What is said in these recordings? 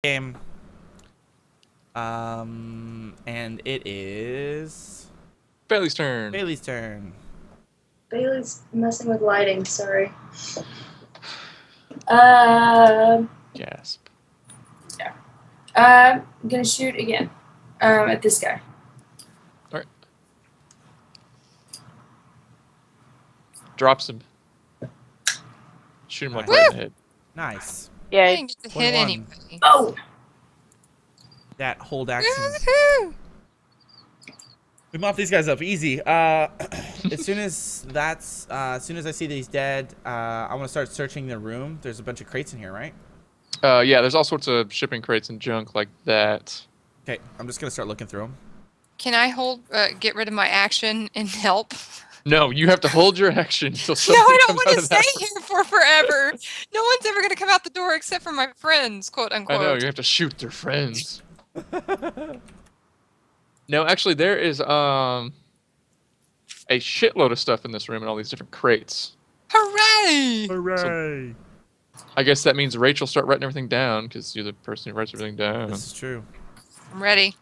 Game. And it is Bailey's turn. Bailey's turn. Bailey's messing with lighting, sorry. Gasp. Yeah. I'm gonna shoot again. At this guy. Alright. Drops him. Shoot him like Nice. right in the head. Nice. I Yeah. didn't get to hit 21. anybody. Oh! That hold action. Woohoo! We mop these guys up easy. As soon as I see that he's dead, I want to start searching the room. There's a bunch of crates in here, right? Yeah, there's all sorts of shipping crates and junk like that. Okay, I'm just gonna start looking through them. Can I get rid of my action and help? No, you have to hold your action until No, something I don't comes want out to of stay that. here for forever. No one's ever going to come out the door except for my friends, quote I unquote. know, you have to shoot their friends. No, actually, there is a shitload of stuff in this room and all these different crates. Hooray! Hooray! I guess that means Rachel start writing everything down because you're the person who writes everything down. This is true. I'm ready.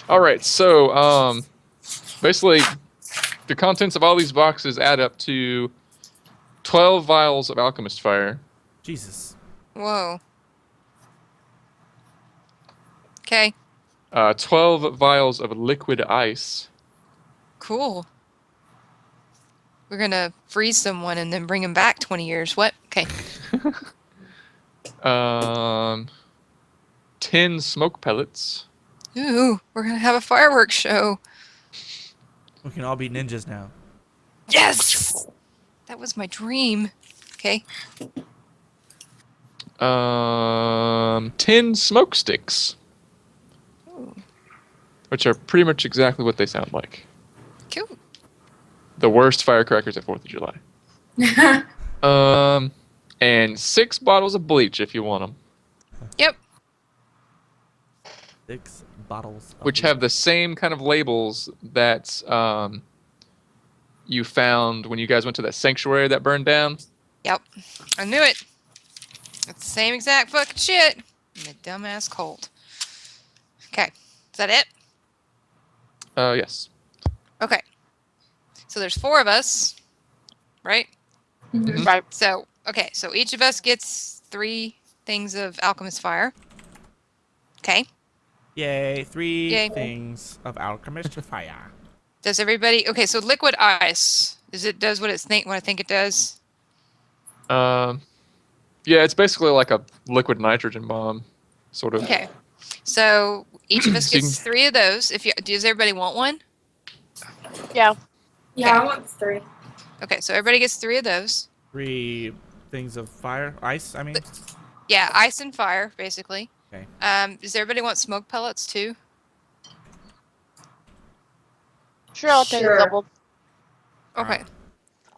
All right, so basically, the contents of all these boxes add up to 12 vials of alchemist fire. Jesus. Whoa. Okay, 12 vials of liquid ice. cool. We're going to freeze someone and then bring him back 20 years. What? Okay. 10 smoke pellets. Ooh, we're going to have a fireworks show. We can all be ninjas now. Yes! That was my dream. Okay. 10 smoke sticks, Ooh, which are pretty much exactly what they sound like. cool. The worst firecrackers at 4th of July. And 6 bottles of bleach if you want them, Yep. 6 bottles. Of which have the same kind of labels that you found when you guys went to that sanctuary that burned down. Yep. I knew it. It's the same exact fucking shit. And the dumbass cult. Okay. Is that it? Yes. Okay. So there's 4 of us, right? Mhm. Right. So, okay. So each of us gets 3 things of alchemist fire. Okay. Yay! 3 Yay. things of alchemist fire. Does everybody? Okay. So liquid ice. Does what what I think it does? Yeah, it's basically like a liquid nitrogen bomb, sort of. Okay. So each of us So you gets 3 of those. Does everybody want one? Yeah. Yeah, I want 3. Okay. So everybody gets 3 of those. 3 things of fire, ice. I mean. Yeah, ice and fire, basically. Okay. Does everybody want smoke pellets too? Sure, I'll take Sure. a couple. Okay. Alright.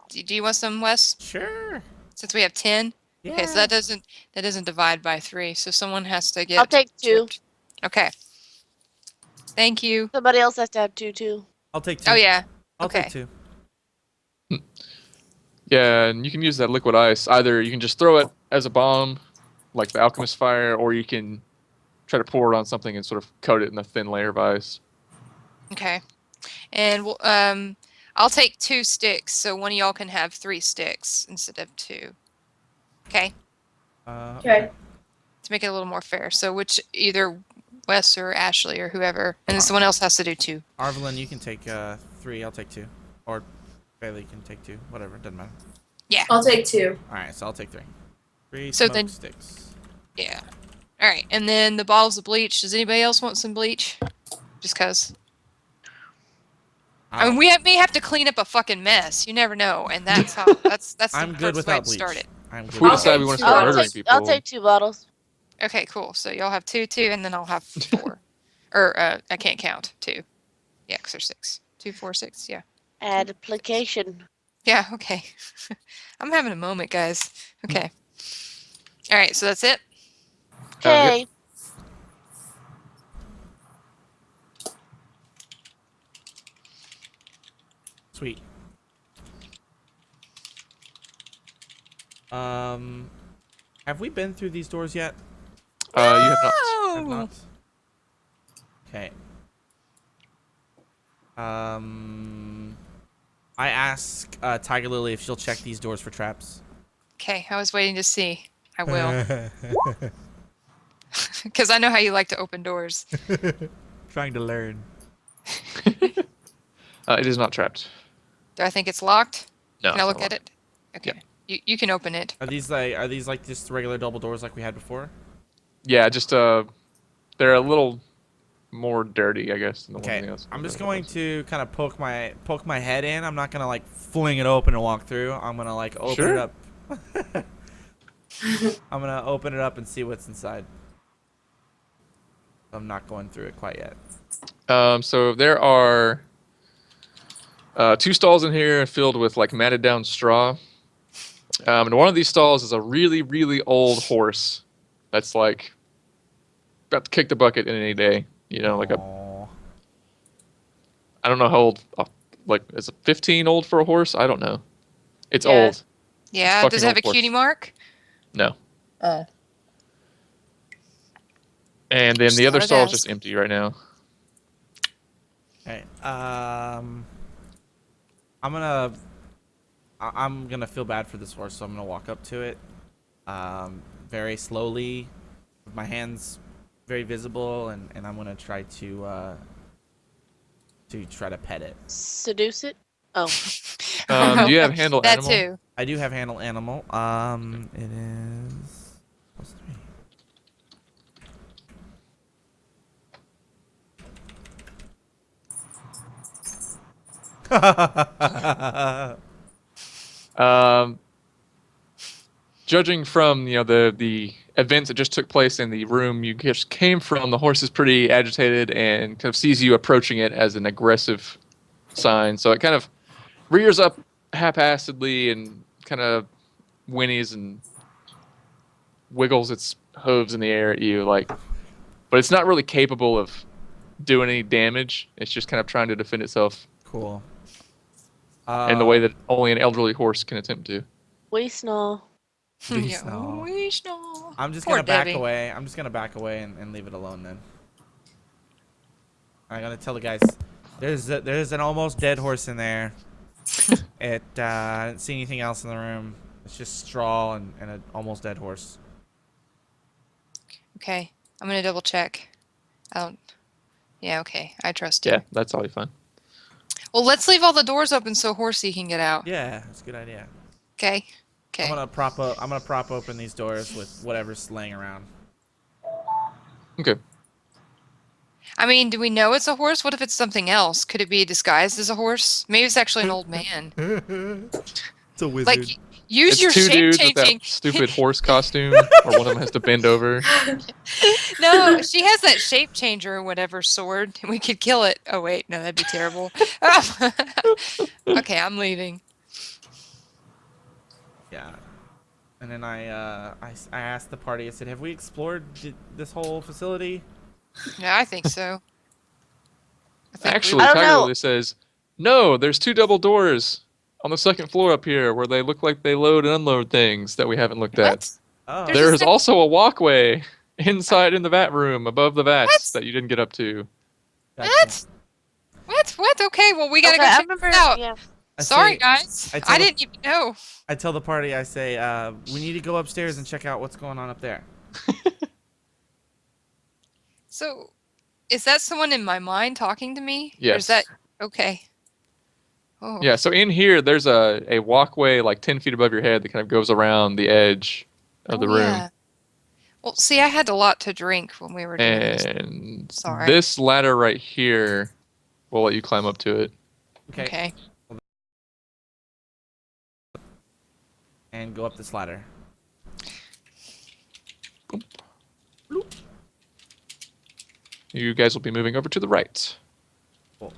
Do you want some, Wes? Sure. Since we have 10. Yeah. Okay, so that doesn't divide by 3. So someone has to get. I'll take 2. Okay. Thank you. Somebody else has to have 2 too. I'll take 2. Oh yeah. I'll okay. take 2. Yeah, and you can use that liquid ice. Either you can just throw it as a bomb, like the alchemist fire, or you can try to pour it on something and sort of coat it in a thin layer of ice. Okay. And I'll take 2 sticks, so one of y'all can have 3 sticks instead of 2. Okay. Okay. To make it a little more fair. So either Wes or Ashley or whoever, and then someone else has to do 2. Arvelin, you can take 3. I'll take 2. Or Bailey can take 2. Whatever, doesn't matter. Yeah. I'll take 2. All right, so I'll take 3. 3 So smoke then- sticks. Yeah. All right, and then the bottles of bleach. Does anybody else want some bleach? Just cause. I mean, we may have to clean up a fucking mess. You never know, and that's how. That's the I'm good first way without to bleach. start it. I'm good. If we I'll decide take we want to two. start I'll murdering take, people, I'll take 2 bottles. Okay, cool. So y'all have 2, and then I'll have 4. Or I can't count 2. Yeah, because there's 6. 2, 4, 6. Yeah. Application. Yeah. Okay. I'm having a moment, guys. Okay. All right. So that's it. Okay. Sweet. Have we been through these doors yet? You have not. Have No! not. Okay. I ask Tiger Lily if she'll check these doors for traps. Okay, I was waiting to see. I will. Because I know how you like to open doors. Trying to learn. It is not trapped. Do I think it's locked? No. Can I it's look not at it? Okay. You can open it. Are these like just regular double doors like we had before? Yeah, just they're a little more dirty, I guess, than the Okay. one else. I'm just going to kind of poke my head in. I'm not gonna like fling it open and walk through. I'm gonna like open it up. I'm gonna open it up and see what's inside. I'm not going through it quite yet. So there are 2 stalls in here filled with like matted down straw. And one of these stalls is a really, really old horse that's like about to kick the bucket in any day. You know, like Aw. I don't know how old. Like, is it 15 old for a horse? I don't know. It's Yeah. old. Yeah, fucking does it have a old horse. cutie mark? No. Oh. And then the Just other thought I'd stall is just ask. empty right now. Okay. I'm gonna feel bad for this horse, so I'm gonna walk up to it, very slowly, with my hands very visible, and I'm gonna try to pet it. Seduce it? Oh. Do you have handle That animal? too. I do have handle animal. It is +3. Judging from the events that just took place in the room you just came from, the horse is pretty agitated and kind of sees you approaching it as an aggressive sign. So it kind of rears up haphazardly and kind of whinnies and wiggles its hooves in the air at you, like, but it's not really capable of doing any damage. It's just kind of trying to defend itself Cool. in the way that only an elderly horse can attempt to. We snore. Please Yeah, no. wish no. I'm just Poor gonna back Debbie. away. I'm just gonna back away and leave it alone then. I'm gonna tell the guys there's an almost dead horse in there. I didn't see anything else in the room. It's just straw and an almost dead horse. Okay, I'm gonna double check. I don't. Yeah, okay. I trust you. Yeah, that's totally fine. Well, let's leave all the doors open so Horsey can get out. Yeah, that's a good idea. Okay. Okay. I'm gonna prop open these doors with whatever's laying around. Okay. I mean, do we know it's a horse? What if it's something else? Could it be disguised as a horse? Maybe it's actually an old man. It's a wizard. Like, use It's your 2 shape dudes with changing. that stupid horse costume, or one of them has to bend over. No, she has that shape changer or whatever sword, and we could kill it. Oh wait, no, that'd be terrible. Okay, I'm leaving. Yeah. And then I asked the party. I said, "Have we explored this whole facility?" Yeah, I think so. I think we- Actually, I don't Tiger know. Lily says, no, there's 2 double doors on the 2nd floor up here where they look like they load and unload things that we haven't looked at. What? Oh. There's There a is sec- also a walkway inside in the vat room above the vats What? that you didn't get up to. Gotcha. What? Okay, well, we gotta Okay, go I check remember. this out. Yeah. I Sorry, say- guys. I tell I the- didn't even know. I tell the party, I say, we need to go upstairs and check out what's going on up there. So, is that someone in my mind talking to me? Or Yes. is that okay? Oh. Yeah, so in here, there's a walkway like 10 feet above your head that kind of goes around the edge of the Oh, room. yeah. Well, see, I had a lot to drink when we were doing this. And Sorry. this ladder right here will let you climb up to it. Okay. Okay. And go up this ladder. You guys will be moving over to the right. Cool.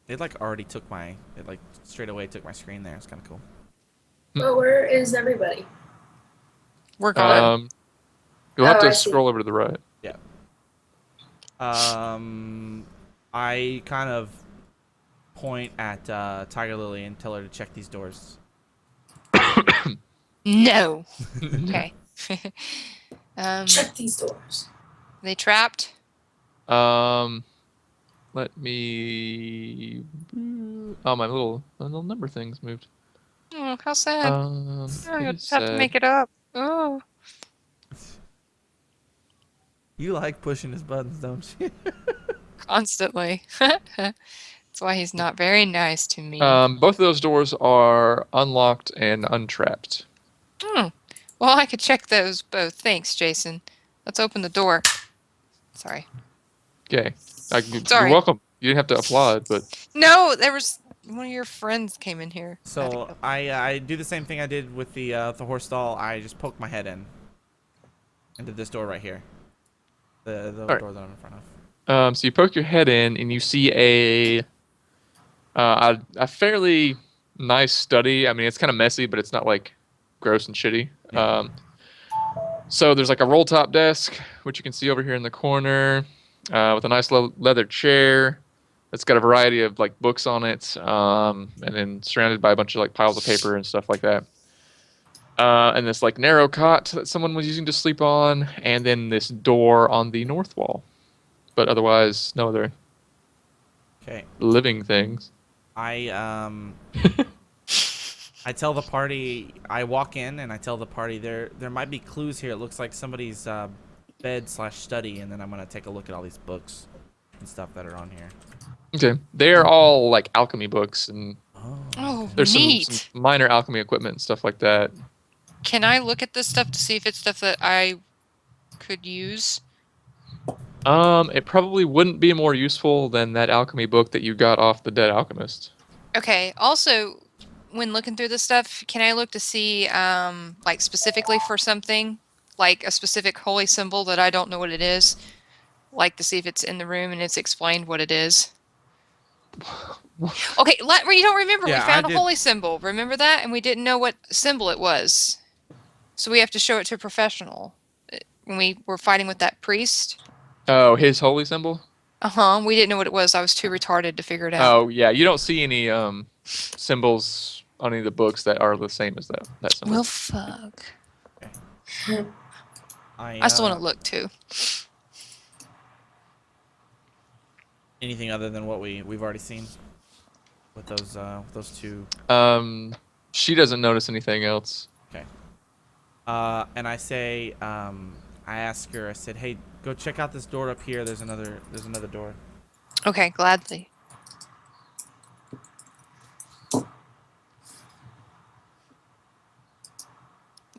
It like already took my. It like straight away took my screen there. It's kind of cool. But where is everybody? We're going. You'll have Oh, to I see. scroll over to the right. I kind of point at Tiger Lily and tell her to check these doors. No. Okay. Check these doors. They trapped? Let me. Oh, my little number things moved. Oh, how sad. Um, Oh, you'll pretty just have to sad. make it up. Oh. You like pushing his buttons, don't you? Constantly. That's why he's not very nice to me. Both of those doors are unlocked and untrapped. Hmm. Well, I could check those both. Thanks, Jason. Let's open the door. Sorry. Okay. Sorry. You're welcome. You didn't have to applaud, but No, there was one of your friends came in here. I had to So go. I do the same thing I did with the horse stall. I just poke my head into this door right here. The right. door that I'm in front of. so you poke your head in and you see a fairly nice study. I mean, it's kind of messy, but it's not like gross and shitty. Yeah. So there's like a roll top desk, which you can see over here in the corner, with a nice leather chair. It's got a variety of like books on it, and then surrounded by a bunch of like piles of paper and stuff like that. And this like narrow cot that someone was using to sleep on, and then this door on the north wall. But otherwise, no other Okay. living things. I tell the party. I walk in and I tell the party there might be clues here. It looks like somebody's bed/study, and then I'm gonna take a look at all these books and stuff that are on here. Okay, they're all like alchemy books, and Oh, there's neat. some minor alchemy equipment and stuff like that. Can I look at this stuff to see if it's stuff that I could use? It probably wouldn't be more useful than that alchemy book that you got off the Dead Alchemist. Okay. Also, when looking through this stuff, can I look to see, like specifically for something, like a specific holy symbol that I don't know what it is, like to see if it's in the room and it's explained what it is? Okay, you don't remember Yeah, we found I a did. holy symbol. Remember that, and we didn't know what symbol it was, so we have to show it to a professional. When we were fighting with that priest. Oh, his holy symbol? We didn't know what it was. I was too retarded to figure it out. Oh, yeah. You don't see any symbols on any of the books that are the same as that symbol. Well, fuck. I still want to look too. Anything other than what we've already seen with those two. She doesn't notice anything else. Okay. And I say, I ask her. I said, "Hey, go check out this door up here. There's another door." Okay, gladly.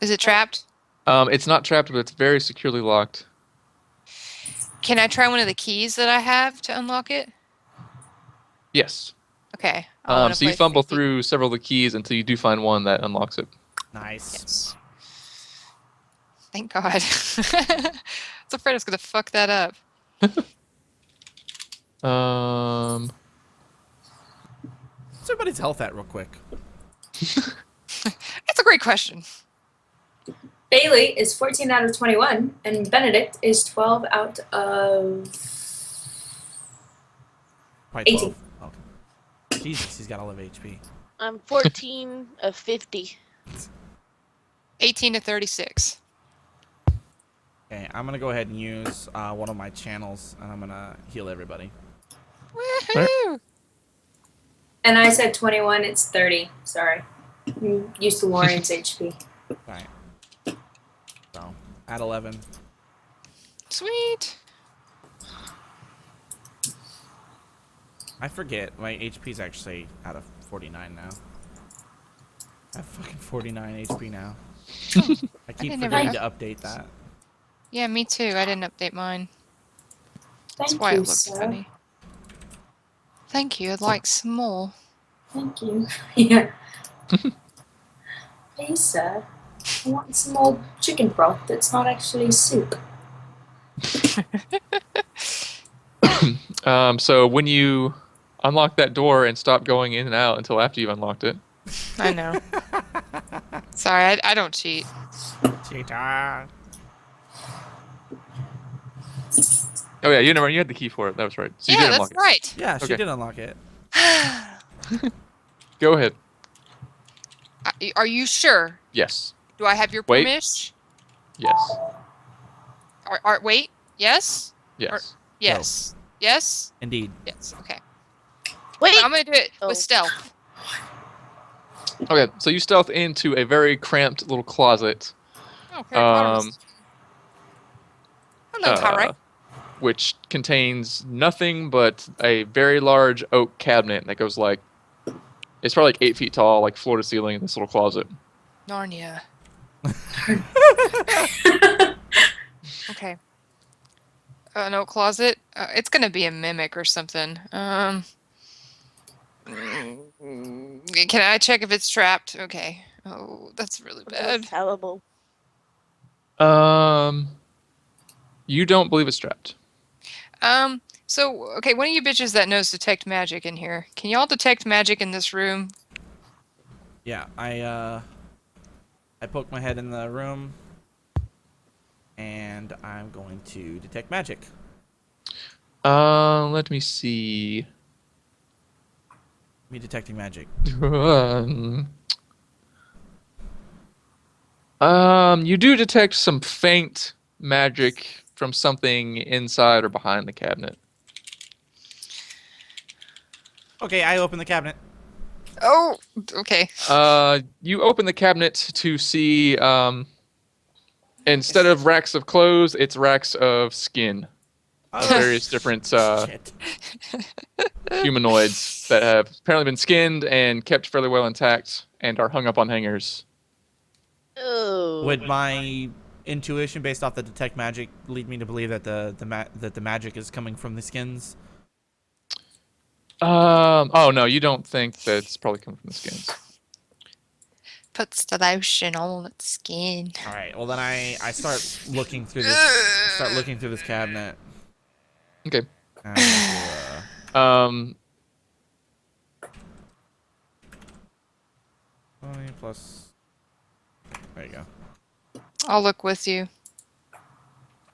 Is it trapped? It's not trapped, but it's very securely locked. Can I try one of the keys that I have to unlock it? Yes. Okay. So you fumble through several of the keys until you do find one that unlocks it. Nice. Yes. Thank God. I was afraid I was going to fuck that up. Um, What's everybody's health at, real quick? That's a great question. Bailey is 14 out of 21, and Benedict is 12 out of Probably 18. 12. Okay. Jesus, he's got all of HP. I'm 14 of 50. 18 to 36. Okay, I'm gonna go ahead and use one of my channels, and I'm gonna heal everybody. Woohoo! And I said 21, it's 30. Sorry. I'm used to Lawrence HP. Alright. So, at 11. Sweet. I forget, my HP's actually out of 49 now. I have fucking 49 HP now. I keep didn't forgetting ever- to update that. Yeah, me too. I didn't update mine. That's Thank why you, it looked sir. funny. Thank you. I'd like some more. Thank you. Yeah. Hey, sir. I want some more chicken broth that's not actually soup. So when you unlock that door and stop going in and out until after you've unlocked it. I know. Sorry, I don't cheat. Cheetah. Oh yeah, you had the key for it. That was right. So you Yeah, did that's unlock right. Yeah, she Okay. did unlock it. it. Go ahead. Are you sure? Yes. Do I have your Wait. permission? Yes. Wait. Yes. Yes. Yes. Yes. Indeed. Yes. Okay. Wait. I'm gonna do it Oh. with stealth. Okay, so you stealth into a very cramped little closet, Okay. Marvelous. Hello, Harry. which contains nothing but a very large oak cabinet that goes like, it's probably like 8 feet tall, like floor to ceiling in this little closet. Narnia. Okay. No closet. It's gonna be a mimic or something. Can I check if it's trapped? Okay. Oh, that's really bad. That's terrible. You don't believe it's trapped. So, okay, one of you bitches that knows detect magic in here. Can y'all detect magic in this room? Yeah, I poke my head in the room, and I'm going to detect magic. Let me see. Me detecting magic. You do detect some faint magic from something inside or behind the cabinet. Okay, I open the cabinet. Oh, okay. You open the cabinet to see, instead of racks of clothes, it's racks of skin. Oh, Various different shit. humanoids that have apparently been skinned and kept fairly well intact and are hung up on hangers. Oh. Would my intuition, based off the detect magic, lead me to believe that the magic is coming from the skins? Oh no, you don't think that it's probably coming from the skins. Puts the lotion on its skin. All right. Well, then I start looking through this. Start looking through this cabinet. Okay. And, 20 plus. There you go. I'll look with you.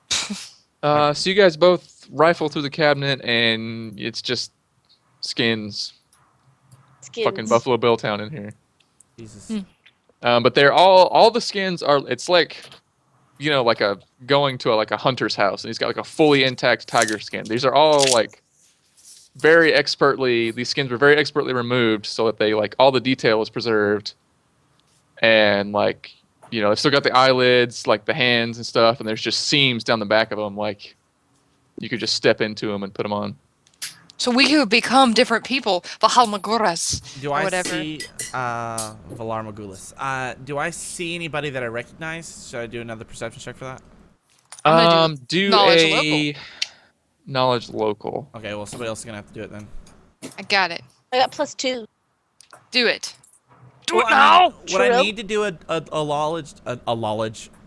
So you guys both rifle through the cabinet, and it's just skins. Skins. Fucking Buffalo Bill Town in here. Jesus. But they're all the skins are. It's like, you know, like going to a hunter's house, and he's got like a fully intact tiger skin. These are all like very expertly. These skins were very expertly removed, so that they like all the detail is preserved, and like, you know, they've still got the eyelids, like the hands and stuff, and there's just seams down the back of them, like you could just step into them and put them on. So we could become different people. Vahalmaguras. Do I whatever. see Valar Morghulis? Do I see anybody that I recognize? Should I do another perception check for that? I'm gonna Do knowledge a knowledge local. Okay. Well, somebody else is gonna have to do it then. I got it. I got +2. Do it. Do Well, it now. Would I True. need to do a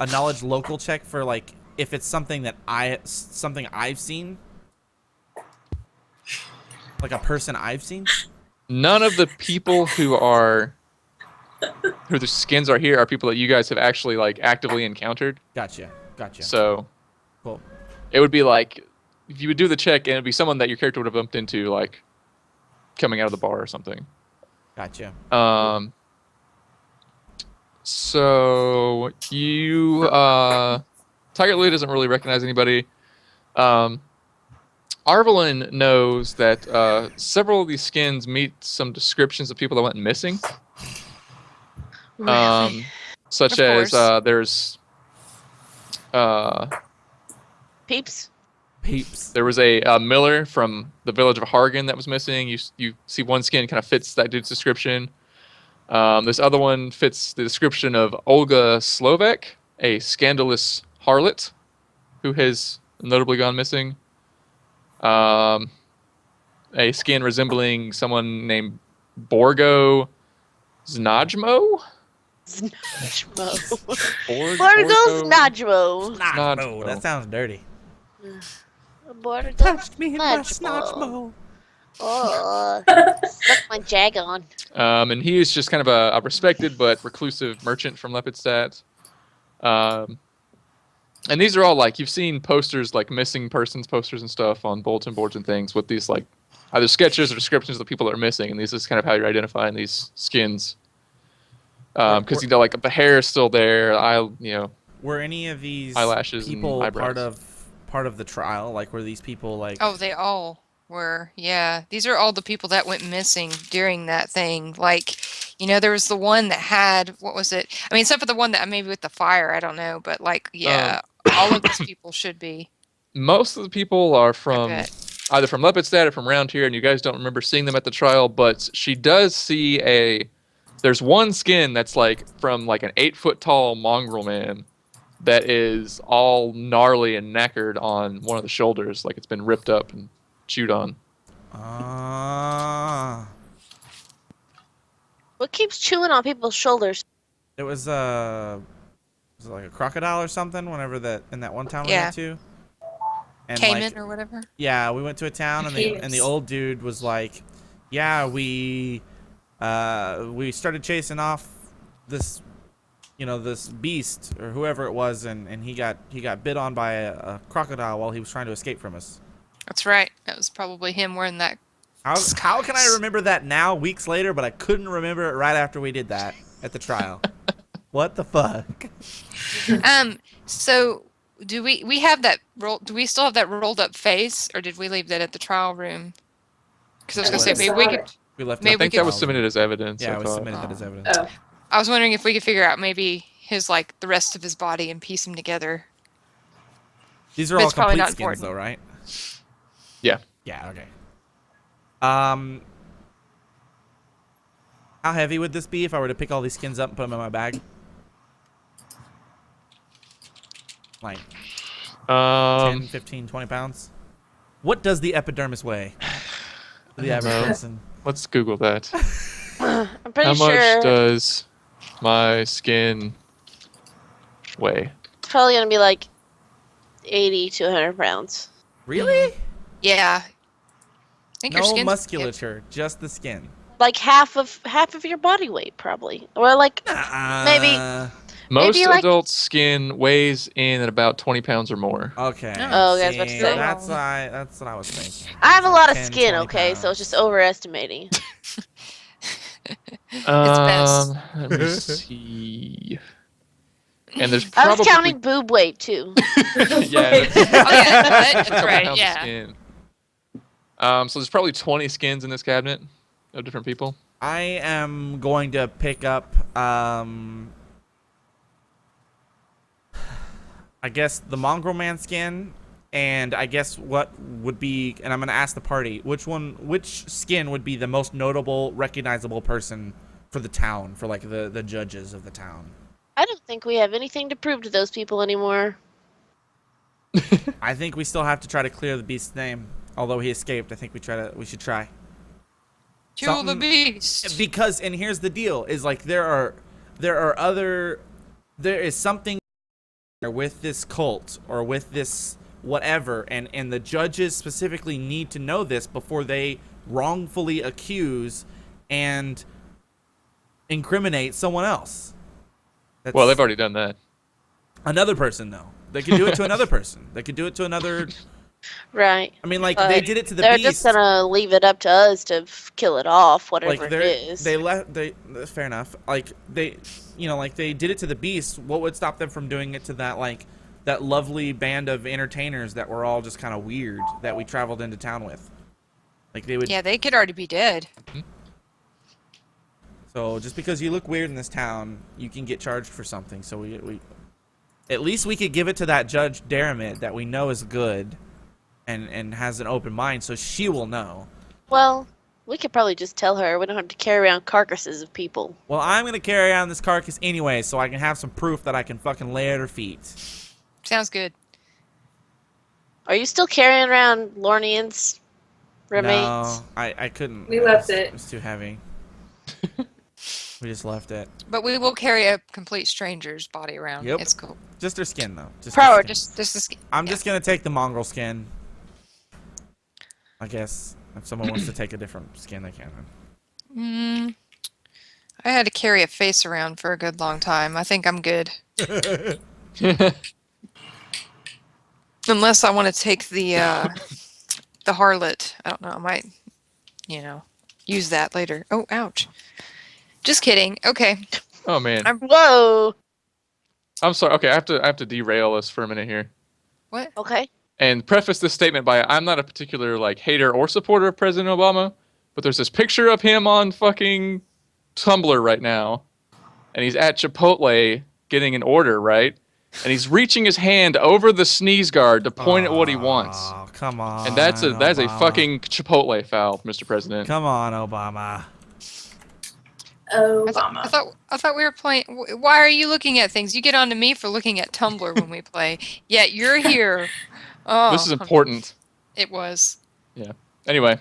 knowledge local check for like if it's something that I've seen, like a person I've seen? None of the people who the skins are here are people that you guys have actually like actively encountered. Gotcha. So Cool. it would be like if you would do the check, and it'd be someone that your character would have bumped into, like coming out of the bar or something. Gotcha. So you Tiger Lily doesn't really recognize anybody. Arvelin knows that several of these skins meet some descriptions of people that went missing. Really? Such Of as course. there's Peeps? Peeps. there was a miller from the village of Hargan that was missing. You see one skin kind of fits that dude's description. This other one fits the description of Olga Slovak, a scandalous harlot who has notably gone missing. A skin resembling someone named Borgo Znajmo? Snajmo. Borgo Borgo Snajmo. Snotchmo. That sounds dirty. Borgo Touched me in my Snotchmo. snotchmo. Oh, suck my jag on. And he is just kind of a respected but reclusive merchant from Lepidstadt. And these are all like, you've seen posters, like missing persons posters and stuff on bulletin boards and things with these like either sketches or descriptions of the people that are missing, and this is kind of how you're identifying these skins. because like the hair is still there. Were any of these Eyelashes and people eyebrows. part of the trial? Like, were these people like? Oh, they all were. Yeah, these are all the people that went missing during that thing. Like, there was the one that had, what was it? I mean, except for the one that maybe with the fire, I don't know. But like, yeah, all of these people should be. Most of the people are I from bet. either from Lepidstadt or from around here, and you guys don't remember seeing them at the trial. But she does see there's one skin that's like from like an 8-foot tall mongrel man that is all gnarly and knackered on one of the shoulders, like it's been ripped up and chewed on. What keeps chewing on people's shoulders? It was it like a crocodile or something? Whenever in that one town we Yeah. went to. And Cayman or whatever. Yeah, we went to a town and the old dude was like, yeah, we started chasing off this this beast or whoever it was, and he got bit on by a crocodile while he was trying to escape from us. That's right. That was probably him wearing that. How can I remember that now, weeks later, but I couldn't remember it right after we did that at the trial? What the fuck? So do we have that do we still have that rolled up face, or did we leave that at the trial room? Because I was gonna say maybe we could. We left. Maybe I think we that could- was submitted as evidence. Yeah, I we thought. submitted that as evidence. Oh. I was wondering if we could figure out maybe his the rest of his body and piece them together. These are But all it's probably complete not skins, important. though, right? Yeah. Yeah. Okay. How heavy would this be if I were to pick all these skins up and put them in my bag? Like 10, 15, 20 pounds? What does the epidermis weigh? The average know. person. Let's Google that. I'm pretty How sure much does my skin weigh? it's probably gonna be like 80 to 100 pounds. Really? Yeah. I think your No skin's musculature, just the skin. Like half of your body weight, probably, or like maybe. Most like- adult skin weighs in at about 20 pounds or more. Okay. Oh, okay, I was about to See, say. that's what I was thinking. I have a lot of 10, skin, 20 okay, so pounds. it's just overestimating. It's best. Let me see. And there's I probably was counting boob weight too. yeah, Oh yeah, that's couple right. pounds of Yeah. skin. So there's probably 20 skins in this cabinet of different people. I am going to pick up, I guess the mongrel man skin, and I guess what would be, and I'm going to ask the party, which skin would be the most notable, recognizable person for the town, for like the judges of the town. I don't think we have anything to prove to those people anymore. I think we still have to try to clear the beast's name. Although he escaped, I think we should try. Kill the Something- beast. Because, and here's the deal, is like there is something with this cult or with this whatever, and the judges specifically need to know this before they wrongfully accuse and incriminate someone else. Well, they've already done that. Another person, though. They could do it to another person. They could do it to another. Right. I mean, like But they did it to the They're beast. just gonna leave it up to us to kill it off, whatever Like it is. they fair enough. Like they did it to the beast. What would stop them from doing it to that lovely band of entertainers that were all just kind of weird that we traveled into town with? Like they would. Yeah, they could already be dead. So just because you look weird in this town, you can get charged for something. So we at least we could give it to that Judge Daramid that we know is good, and has an open mind, so she will know. Well, we could probably just tell her we don't have to carry around carcasses of people. Well, I'm gonna carry on this carcass anyway, so I can have some proof that I can fucking lay at her feet. Sounds good. Are you still carrying around Lornian's remains? No, I couldn't. We left it. It was too heavy. We just left it. But we will carry a complete stranger's body around. Yep. It's cool. Just her skin, though. Just her Or skin. just the skin. I'm just gonna take the mongrel skin. I guess if someone wants to take a different skin, they can. I had to carry a face around for a good long time. I think I'm good. Unless I want to take the harlot. I don't know. I might, use that later. Oh, ouch. Just kidding. Okay. Oh man. Whoa. I'm sorry. Okay, I have to derail us for a minute here. What? Okay. And preface this statement by I'm not a particular like hater or supporter of President Obama, but there's this picture of him on fucking Tumblr right now, and he's at Chipotle getting an order, right? And he's reaching his hand over the sneeze guard to point at what he wants. Oh, come on. And that's a Obama. fucking Chipotle foul, Mr. President. Come on, Obama. Obama. I thought we were playing. Why are you looking at things? You get on to me for looking at Tumblr when we play. Yet you're here. Oh, This is important. It was. Yeah. Anyway,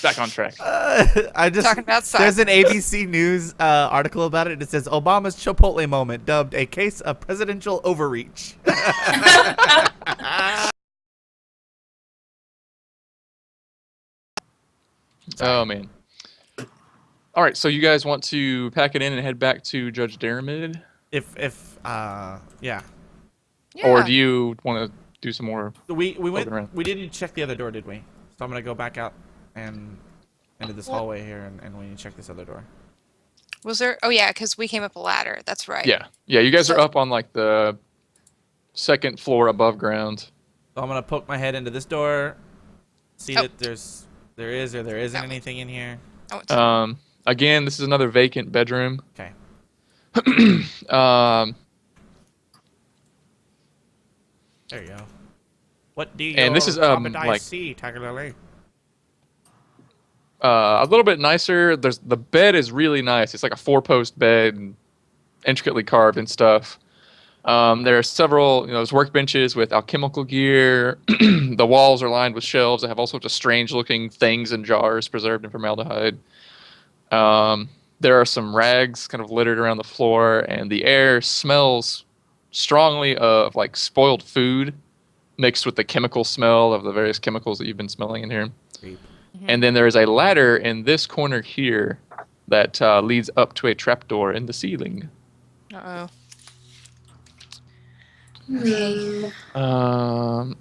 back on track. I just Talking about there's an cyber. ABC News article about it. It says Obama's Chipotle moment dubbed a case of presidential overreach. Oh man. All right, so you guys want to pack it in and head back to Judge Daramid, yeah. Yeah. or do you want to do some more? We went Looking around. we didn't check the other door, did we? So I'm gonna go back out and into this What? hallway here, and we need to check this other door. Was there? Oh yeah, because we came up a ladder. That's right. Yeah, you guys are up on like the second floor above ground. So I'm gonna poke my head into this door, see Oh. that there is or there isn't Oh. anything in here. I went to- Again, this is another vacant bedroom. Okay. Um, There you go. What do you And this is, like- see, Tiger Lily? a little bit nicer. The bed is really nice. It's like a 4-post bed, and intricately carved and stuff. There are several, there's workbenches with alchemical gear. The walls are lined with shelves that have all sorts of strange-looking things in jars preserved in formaldehyde. There are some rags kind of littered around the floor, and the air smells strongly of like spoiled food mixed with the chemical smell of the various chemicals that you've been smelling in here. Creep. And then there is a ladder in this corner here that leads up to a trapdoor in the ceiling. Uh-oh. Um,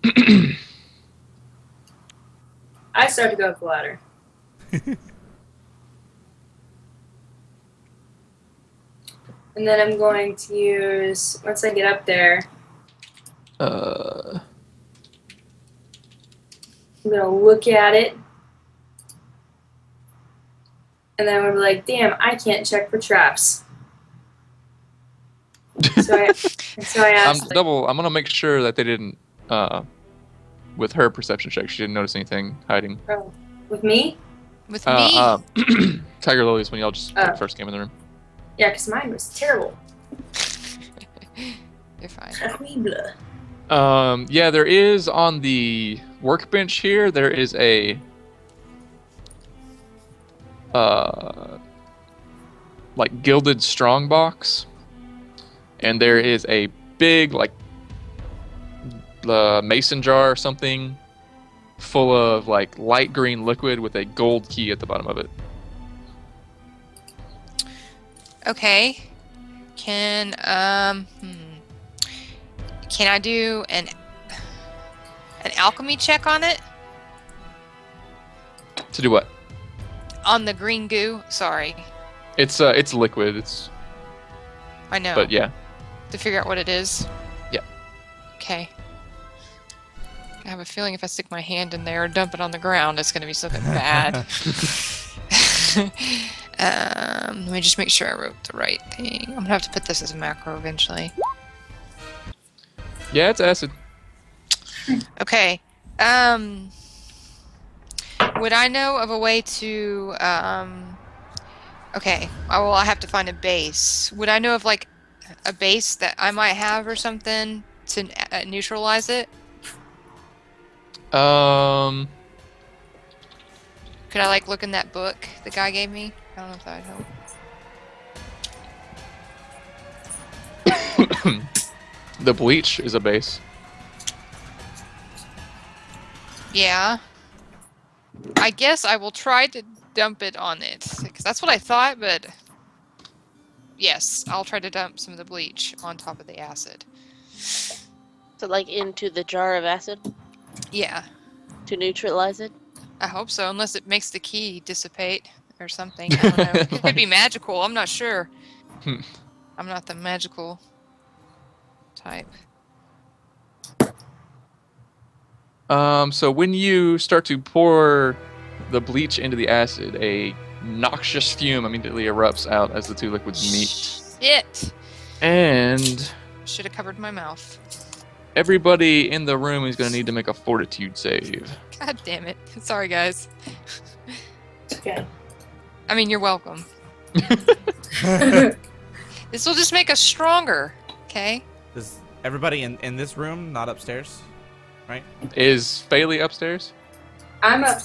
I start to go up the ladder. And then I'm going to use, once I get up there, uh, I'm going to look at it. And then I'm going to be like, damn, I can't check for traps. So I asked, I'm gonna make sure that they didn't, with her perception check, she didn't notice anything hiding. oh, with me? With me. Tiger Lilies when y'all just Oh. first came in the room. Yeah, because mine was terrible. You're fine. Terrible. Yeah, there is on the workbench here. There is a like gilded strongbox, and there is a big like mason jar or something full of like light green liquid with a gold key at the bottom of it. Okay. Can I do an alchemy check on it? To do what? On the green goo? Sorry. It's liquid. It's I know. but yeah. To figure out what it is? Yeah. Okay. I have a feeling if I stick my hand in there or dump it on the ground, it's going to be something bad. Let me just make sure I wrote the right thing. I'm going to have to put this as a macro eventually. Yeah, it's acid. Okay. Would I know of a way to, okay. I have to find a base. Would I know of, like, a base that I might have or something to neutralize it? Could I, like, look in that book the guy gave me? I don't know if that would help. The bleach is a base. Yeah. I guess I will try to dump it on it. Because that's what I thought, but... Yes, I'll try to dump some of the bleach on top of the acid. So, like, into the jar of acid Yeah, to neutralize it? I hope so. Unless it makes the key dissipate or something. I don't know. It could be magical. I'm not sure. I'm not the magical type. So when you start to pour the bleach into the acid, a noxious fume immediately erupts out as the two liquids meet. Shit! And Should have covered my mouth. everybody in the room is going to need to make a fortitude save. God damn it. Sorry, guys. Okay. I mean, you're welcome. This will just make us stronger, okay? Is everybody in this room, not upstairs? Right? Is Bailey upstairs? I'm up.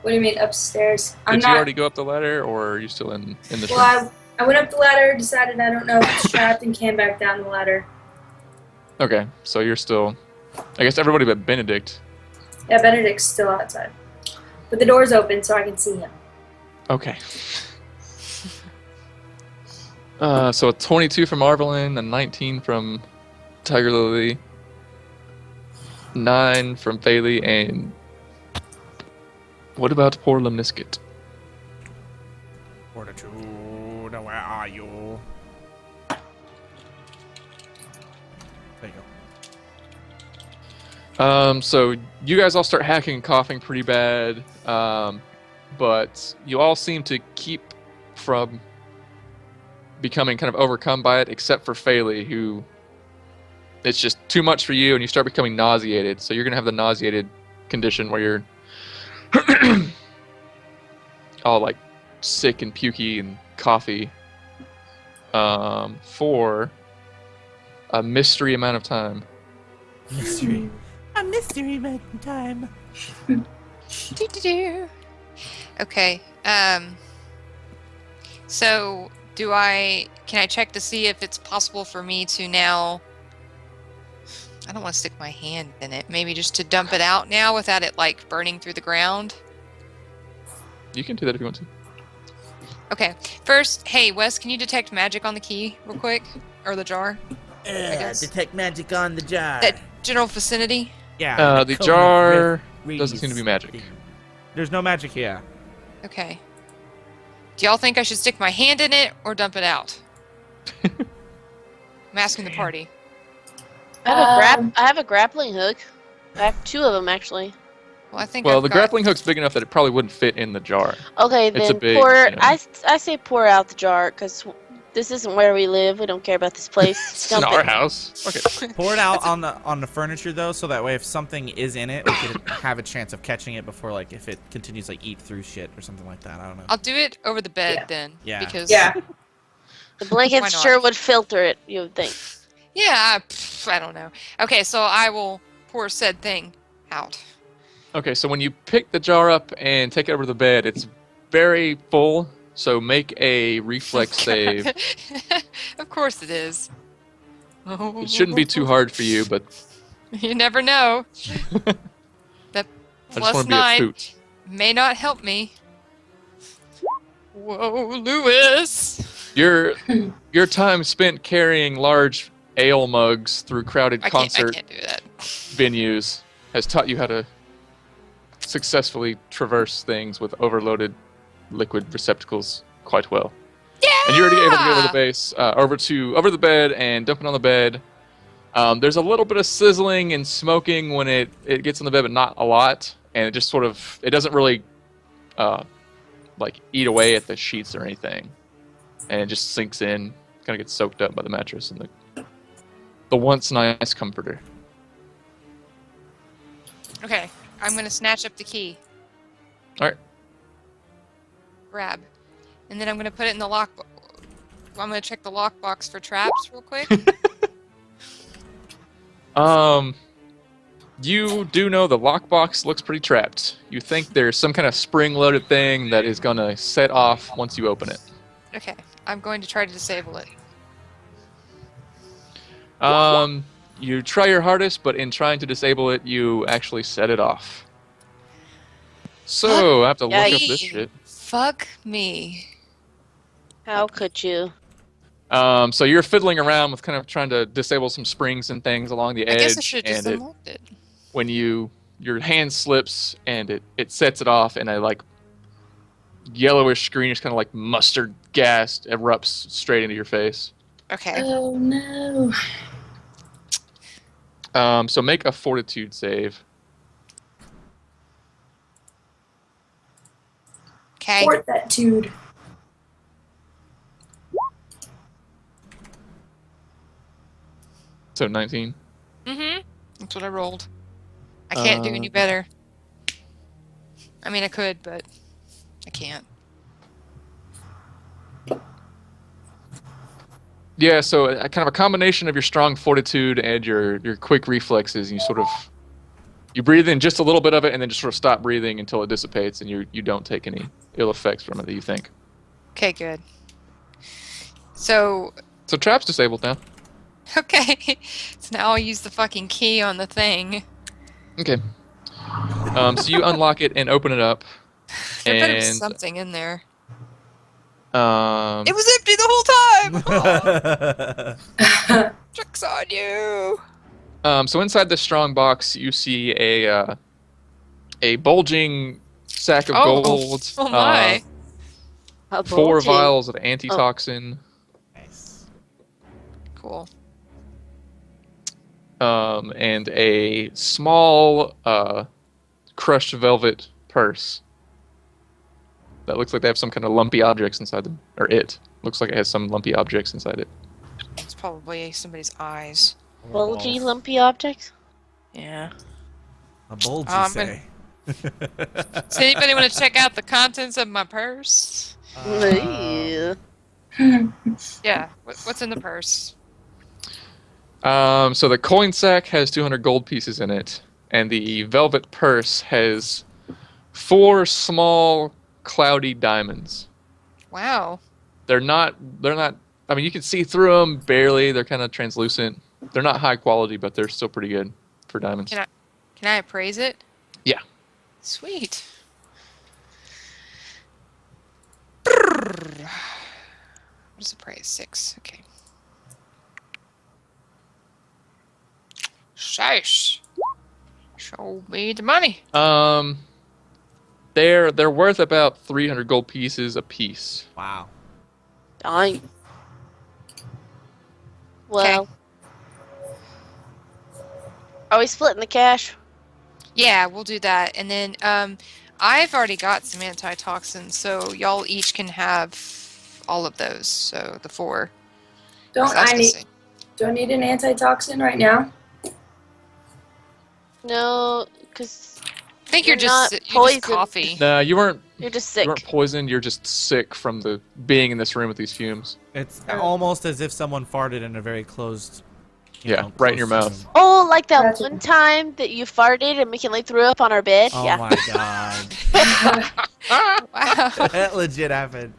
What do you mean upstairs? I'm Did you not. already go up the ladder, or are you still in this room? Well, I went up the ladder, decided I don't know if it's trapped, and came back down the ladder. Okay, so you're still... I guess everybody but Benedict. Yeah, Benedict's still outside. But the door's open, so I can see him. Okay. So a 22 from Arvelin, a 19 from Tiger Lily, 9 from Bailey, and what about poor Lemnisket? Fortitude, where are you? There you go. So you guys all start hacking and coughing pretty bad, but you all seem to keep from becoming kind of overcome by it, except for Bailey, who it's just too much for you, and you start becoming nauseated. So you're gonna have the nauseated condition where you're all like sick and pukey and coughy for a mystery amount of time. Mystery. A mystery man time. Do-do-do. Okay. So can I check to see if it's possible for me to now, I don't want to stick my hand in it, maybe just to dump it out now without it like burning through the ground? You can do that if you want to. Okay. First, hey Wes, can you detect magic on the key real quick? Or the jar? guess. Detect magic on the jar. That general vicinity? Yeah. The cone jar of rift doesn't seem to be magic. thing. There's no magic here. Okay. Do y'all think I should stick my hand in it or dump it out? I'm asking the party. I have a grappling hook. I have 2 of them actually. Well, I think Well, I've the got- grappling hook's big enough that it probably wouldn't fit in the jar. Okay, It's a then big, pour. you know. I say pour out the jar because this isn't where we live. We don't care about this place. It's in Dump our it. house. Okay. Pour it out on the furniture though, so that way if something is in it, we could have a chance of catching it before, like, if it continues like eat through shit or something like that. I don't know. I'll do it over the bed Yeah. then. Yeah. Because Yeah. The Why blankets not? sure would filter it. You would think. Yeah, I don't know. Okay, so I will pour said thing out. Okay, so when you pick the jar up and take it over to the bed, it's very full, so make a reflex save. Of course it is. It shouldn't be too hard for you, but You never know. That I just plus want to be a 9 hoot. may not help me. Whoa, Lewis! Your time spent carrying large ale mugs through crowded I concert can't do that. venues has taught you how to successfully traverse things with overloaded liquid receptacles quite well. Yeah! And you're already able to get over the base, over the bed and dump it on the bed. There's a little bit of sizzling and smoking when it gets on the bed, but not a lot. And it just sort of, it doesn't really like eat away at the sheets or anything. And it just sinks in, kind of gets soaked up by the mattress and the once nice comforter. Okay, I'm gonna snatch up the key. Alright. Grab. And then I'm gonna put it in the lock. I'm gonna check the lockbox for traps real quick. You do know the lockbox looks pretty trapped. You think there's some kind of spring-loaded thing that is gonna set off once you open it. Okay, I'm going to try to disable it. You try your hardest, but in trying to disable it, you actually set it off. So, I have to look up this shit. Fuck me. How could you? So you're fiddling around with kind of trying to disable some springs and things along the I edge, guess I should have just and unlocked it. when your hand slips and it sets it off, and a like yellowish, greenish kind of like mustard gas erupts straight into your face. Okay. Oh no. So make a fortitude save. Okay. Fortitude. So 19. Mm-hmm. That's what I rolled. I can't do any better. I mean, I could, but I can't. Yeah, so kind of a combination of your strong fortitude and your quick reflexes. You breathe in just a little bit of it and then just sort of stop breathing until it dissipates, and you don't take any ill effects from it that you think. Okay, good. So, So trap's disabled now. okay. So now I'll use the fucking key on the thing. Okay. So you unlock it and open it up. There better be And something in there. um, It was empty the whole time! Oh, trick's on you! so inside this strong box, you see a bulging sack of gold. Oh my. 4 bulging. vials of antitoxin. Nice. Cool. And a small crushed velvet purse that looks like they have some kind of lumpy objects inside them, or it looks like it has some lumpy objects inside it. It's probably somebody's eyes. Bulgy, lumpy objects? Yeah. A bulge, you I'm say? Does anybody want to check out the contents of my purse? Yeah. Yeah. What's in the purse? So the coin sack has 200 gold pieces in it, and the velvet purse has 4 small cloudy diamonds. Wow. They're not. I mean, you can see through them barely. They're kind of translucent. They're not high quality, but they're still pretty good for diamonds. Can I appraise it? Yeah. Sweet. What is appraise? 6. Okay. Shish. Show me the money. They're worth about 300 gold pieces a piece. Wow. Dying. Well. Are we splitting the cash? Yeah, we'll do that. And then I've already got some antitoxins, so y'all each can have all of those. So the 4. Do So that's I the need same. do I need an antitoxin right now? No, because I think You're you're not just poisoned. coffee. No, you weren't. you're just You sick. weren't poisoned. You're just sick from the being in this room with these fumes. It's almost as if someone farted in a very closed. Yeah, right in your closed mouth. room. Oh, like that Gotcha. one time that you farted and McKinley threw up on our bed? Oh yeah. my god. Wow. That legit happened.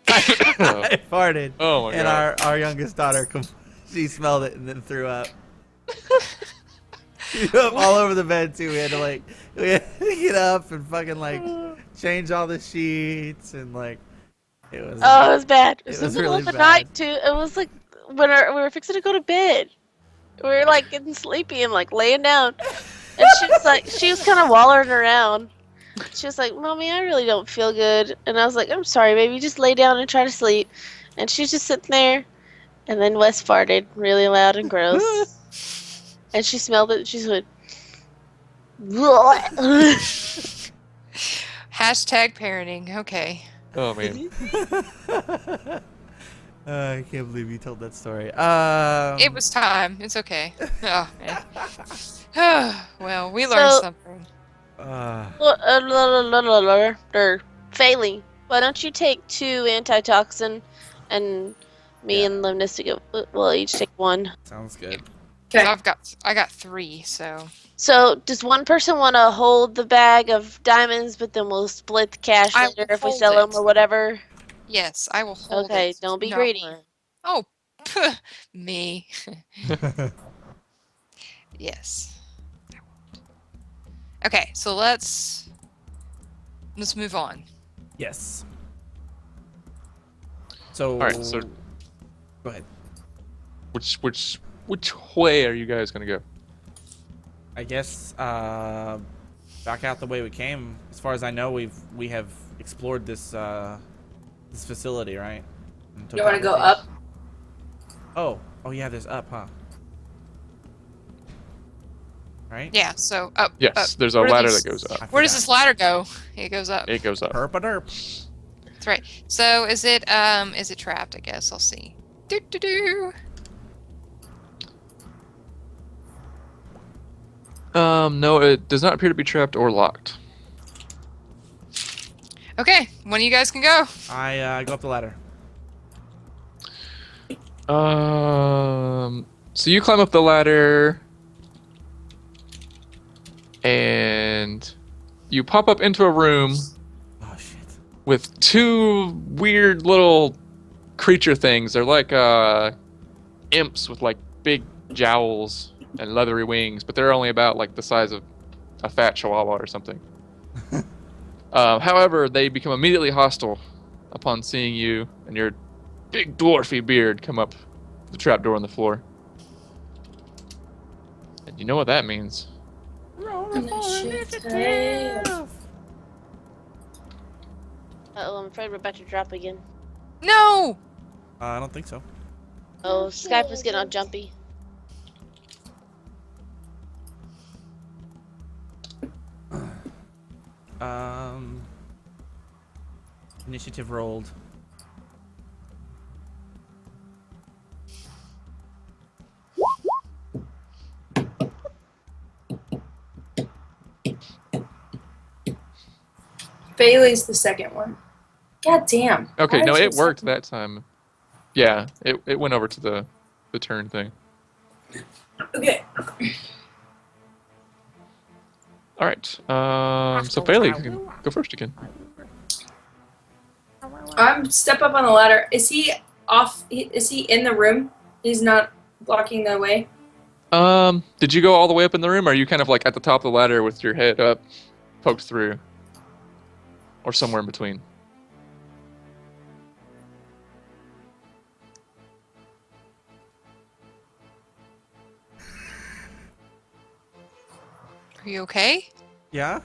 I farted. Oh my and god. our youngest daughter, she smelled it and then threw up. She threw up all over the bed too. We had to get up and fucking change all the sheets and it was. Oh, it was bad. It It was, was in the middle really of the bad. night, too. It was like when we were fixing to go to bed. We were getting sleepy and laying down. And she was kind of wallowing around. She was like, Mommy, I really don't feel good. And I was like, I'm sorry, baby. Just lay down and try to sleep. And she was just sitting there. And then Wes farted really loud and gross. And she smelled it and she went, Hashtag parenting. Okay. Oh man. I can't believe you told that story. It was time. It's okay. Oh, man. Well, we learned So- something. Failing. Why don't you take 2 antitoxin and me and Limnistic will each take 1. Sounds good. So Okay. I got 3, so So, does one person want to hold the bag of diamonds, but then we'll split the cash I later will if we hold sell them it. or whatever? yes, I will hold it. Okay, don't be Not greedy. worry. Oh, me. Yes. I won't. Okay, so let's move on. Yes. So. All right. So Go ahead. which way are you guys gonna go? I guess back out the way we came. As far as I know, we have explored this this facility, right? You want to go up? Oh yeah, there's up, huh? Right? Yeah. So up. Yes, up. there's a Where do ladder these- that goes up. Where does this ladder go? It goes up. It goes up. Herp a derp. That's right. So is it trapped? I guess I'll see. Do do do. No, it does not appear to be trapped or locked. Okay, one of you guys can go. I go up the ladder. So you climb up the ladder, and you pop up into a room Oh shit. with two weird little creature things. They're like imps with like big jowls and leathery wings, but they're only about like the size of a fat chihuahua or something. However, they become immediately hostile upon seeing you and your big dwarfy beard come up the trapdoor on the floor. And you know what that means. Uh-oh, I'm afraid we're about to drop again. No. I don't think so. Oh, Skype is getting all jumpy. Initiative rolled. Bailey's the second one. God damn. Okay, Why no, is it your worked second- that time. Yeah, it went over to the turn thing. Okay. All right. So Bailey, you can go first again. Step up on the ladder. Is he off? Is he in the room? He's not blocking the way. Did you go all the way up in the room, or are you kind of like at the top of the ladder with your head up, poked through, or somewhere in between? Are you okay? Yeah?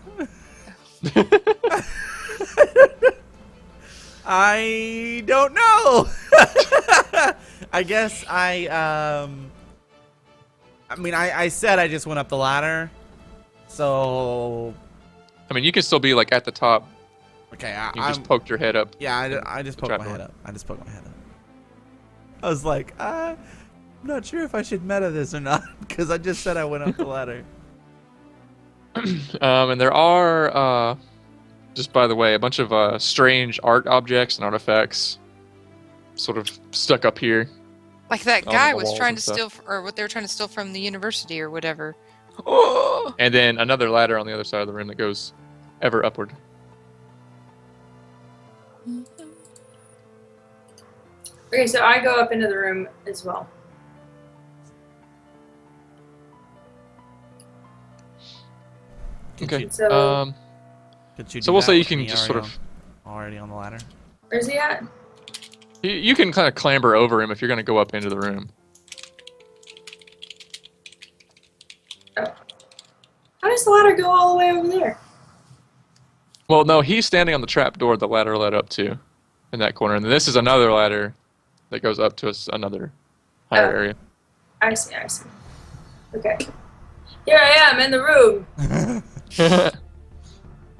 I don't know. I guess I mean I said I just went up the ladder. So I mean, you can still be like at the top. okay, You I'm just poked your head up. yeah, I just the poked my trapdoor. head up. I just poked my head up. I was like, I'm not sure if I should meta this or not because I just said I went up the ladder. And there are, just by the way, a bunch of strange art objects and artifacts sort of stuck up here. Like that On guy the was walls trying and to stuff. steal, or what they were trying to steal from the university or whatever. And then another ladder on the other side of the room that goes ever upward. Okay, so I go up into the room as well. Could Okay. you- So could you So do we'll that say you with can me just sort already of already on the ladder. where's he at? you can kind of clamber over him if you're going to go up into the room. How does the ladder go all the way over there? Well, no, he's standing on the trap door the ladder led up to, in that corner, and then this is another ladder that goes up to another higher Oh. area. I see. Okay. Here I am in the room.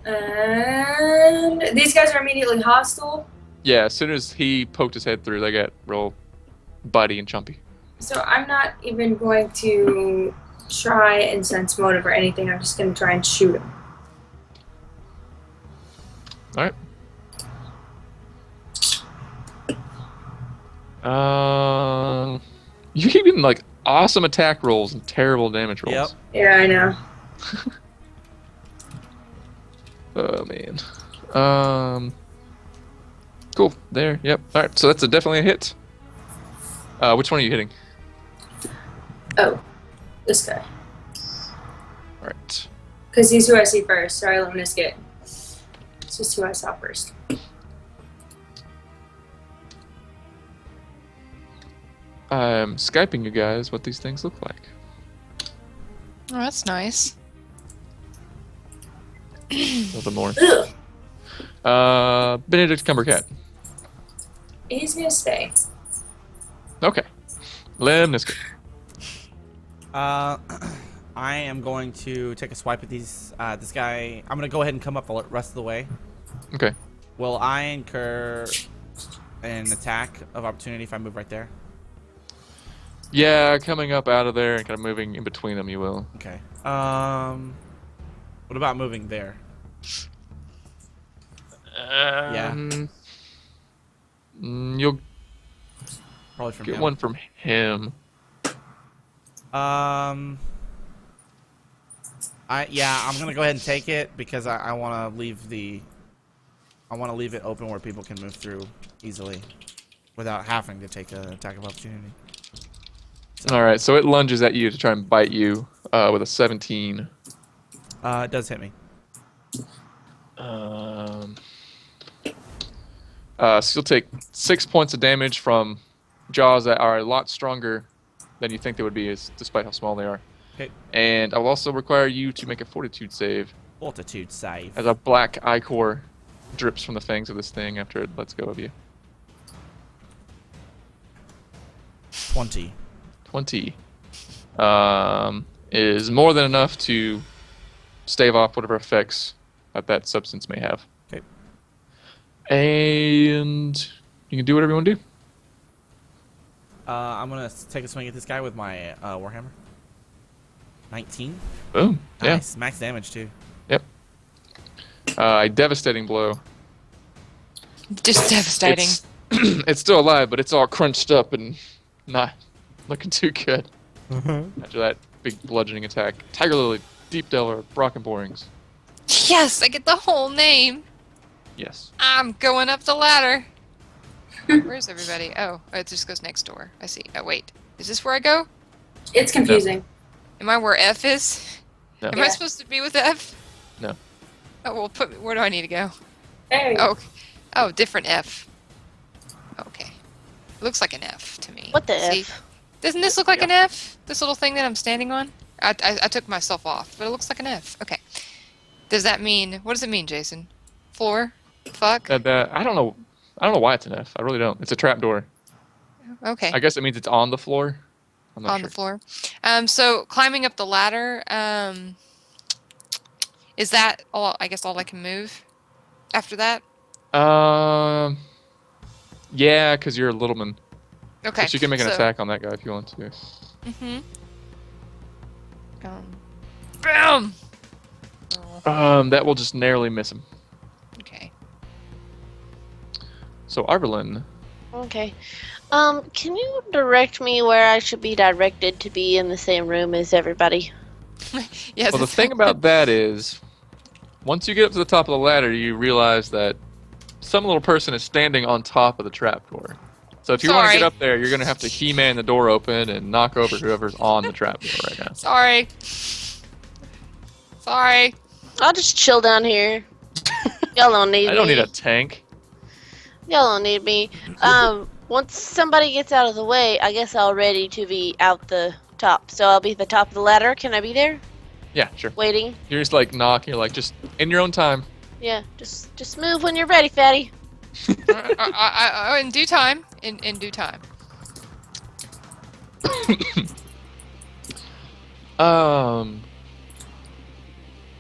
And these guys are immediately hostile. Yeah, as soon as he poked his head through, they got real buddy and chumpy. So I'm not even going to try and sense motive or anything. I'm just going to try and shoot him. All right. You keep getting like awesome attack rolls and terrible damage rolls. Yep. Yeah, I know. Oh man. Cool. There. Yep. All right. So that's definitely a hit. Which one are you hitting? Oh, this guy. All right. Because he's who I see first. Sorry, let me just get. It's just who I saw first. I'm Skyping you guys what these things look like. Oh, that's nice. A little bit more. Ugh. Benedict Cumbercat. He's going to stay. Okay. Lemniscate. I am going to take a swipe at these. This guy. I'm gonna go ahead and come up the rest of the way. Okay. Will I incur an attack of opportunity if I move right there? Yeah, coming up out of there and kind of moving in between them, you will. Okay. What about moving there? You'll Probably from get him. one from him. I'm gonna go ahead and take it because I want to leave it open where people can move through easily without having to take an attack of opportunity. All right, so it lunges at you to try and bite you with a 17. It does hit me. So you'll take 6 points of damage from jaws that are a lot stronger than you think they would be, despite how small they are. Okay. And I will also require you to make a fortitude save, Fortitude save. as a black ichor drips from the fangs of this thing after it lets go of you. 20. 20 is more than enough to stave off whatever effects that substance may have. Okay. And you can do whatever you want to do. I'm gonna take a swing at this guy with my warhammer. 19. Boom. Nice. Max damage too. Yeah. Yep. A devastating blow. Just devastating. It's, it's still alive, but it's all crunched up and not looking too good after that big bludgeoning attack. Tiger Lily, Deep Delver, Brocken Borings. Yes, I get the whole name. Yes. I'm going up the ladder. Where's everybody? Oh, it just goes next door. I see. Oh, wait. Is this where I go? It's confusing. Am I where F is? No. Am I supposed to be with F? No. Oh, well, put me. Where do I need to go? There you go. Oh, different F. Okay. It looks like an F to me. What the See? F? Doesn't this look like an F? This little thing that I'm standing on? I took myself off, but it looks like an F. Okay. Does that mean... What does it mean, Jason? Floor? Fuck? I don't know. I don't know why it's an F. I really don't. It's a trapdoor. Okay. I guess it means it's on the floor. I'm not On sure. the floor. So climbing up the ladder, is that all? I guess all I can move after that. Yeah, because you're a little man. Okay. But you can make an so- attack on that guy if you want to. Mm-hmm. Bam. Oh, That will just narrowly miss him. okay. So Arvelin, Okay. Can you direct me where I should be directed to be in the same room as everybody? Yeah. well, the thing about that is, once you get up to the top of the ladder, you realize that some little person is standing on top of the trapdoor. So if you want to Sorry. get up there, you're going to have to He-Man the door open and knock over whoever's on the trapdoor right now. Sorry. Sorry. I'll just chill down here. Y'all don't need me. I don't need a tank. Y'all don't need me. Once somebody gets out of the way, I guess I'll ready to be out the top. So I'll be at the top of the ladder. Can I be there? Yeah, sure. Waiting? You're just like knock. You're like just in your own time. Yeah, just move when you're ready, fatty. In due time. In due time.